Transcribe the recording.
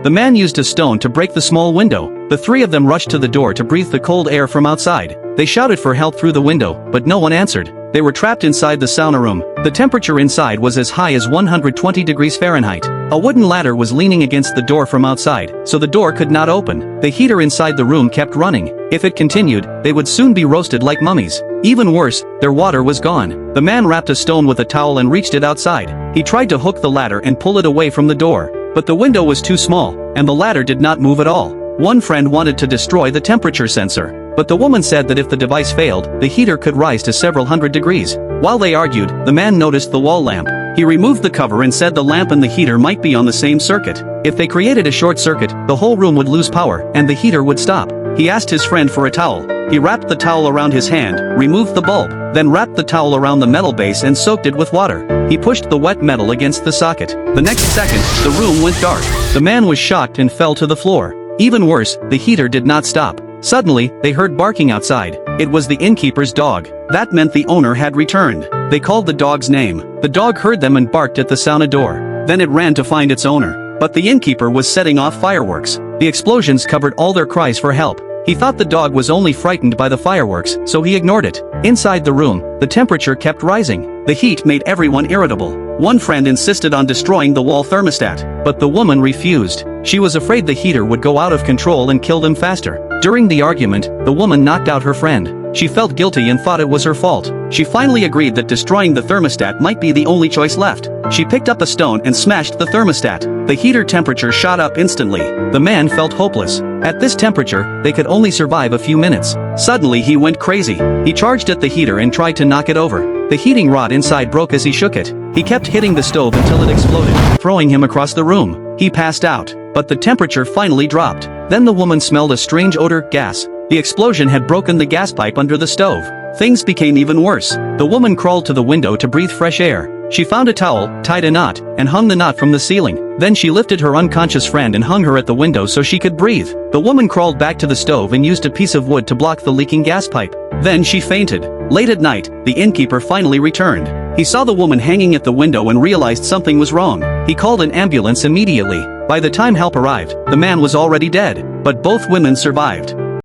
The man used a stone to break the small window. The three of them rushed to the door to breathe the cold air from outside. They shouted for help through the window, but no one answered. They were trapped inside the sauna room. The temperature inside was as high as 120 degrees Fahrenheit. A wooden ladder was leaning against the door from outside, so the door could not open. The heater inside the room kept running. If it continued, they would soon be roasted like mummies. Even worse, their water was gone. The man wrapped a stone with a towel and reached it outside. He tried to hook the ladder and pull it away from the door, but the window was too small, and the ladder did not move at all. One friend wanted to destroy the temperature sensor, but the woman said that if the device failed, the heater could rise to several hundred degrees. While they argued, the man noticed the wall lamp. He removed the cover and said the lamp and the heater might be on the same circuit. If they created a short circuit, the whole room would lose power, and the heater would stop. He asked his friend for a towel. He wrapped the towel around his hand, removed the bulb, then wrapped the towel around the metal base and soaked it with water. He pushed the wet metal against the socket. The next second, the room went dark. The man was shocked and fell to the floor. Even worse, the heater did not stop. Suddenly, they heard barking outside. It was the innkeeper's dog. That meant the owner had returned. They called the dog's name. The dog heard them and barked at the sauna door. Then it ran to find its owner. But the innkeeper was setting off fireworks. The explosions covered all their cries for help. He thought the dog was only frightened by the fireworks, so he ignored it. Inside the room, the temperature kept rising. The heat made everyone irritable. One friend insisted on destroying the wall thermostat, but the woman refused. She was afraid the heater would go out of control and kill them faster. During the argument, the woman knocked out her friend. She felt guilty and thought it was her fault. She finally agreed that destroying the thermostat might be the only choice left. She picked up a stone and smashed the thermostat. The heater temperature shot up instantly. The man felt hopeless. At this temperature, they could only survive a few minutes. Suddenly he went crazy. He charged at the heater and tried to knock it over. The heating rod inside broke as he shook it. He kept hitting the stove until it exploded, throwing him across the room. He passed out, but the temperature finally dropped. Then the woman smelled a strange odor, gas. The explosion had broken the gas pipe under the stove. Things became even worse. The woman crawled to the window to breathe fresh air. She found a towel, tied a knot, and hung the knot from the ceiling. Then she lifted her unconscious friend and hung her at the window so she could breathe. The woman crawled back to the stove and used a piece of wood to block the leaking gas pipe. Then she fainted. Late at night, the innkeeper finally returned. He saw the woman hanging at the window and realized something was wrong. He called an ambulance immediately. By the time help arrived, the man was already dead, but both women survived.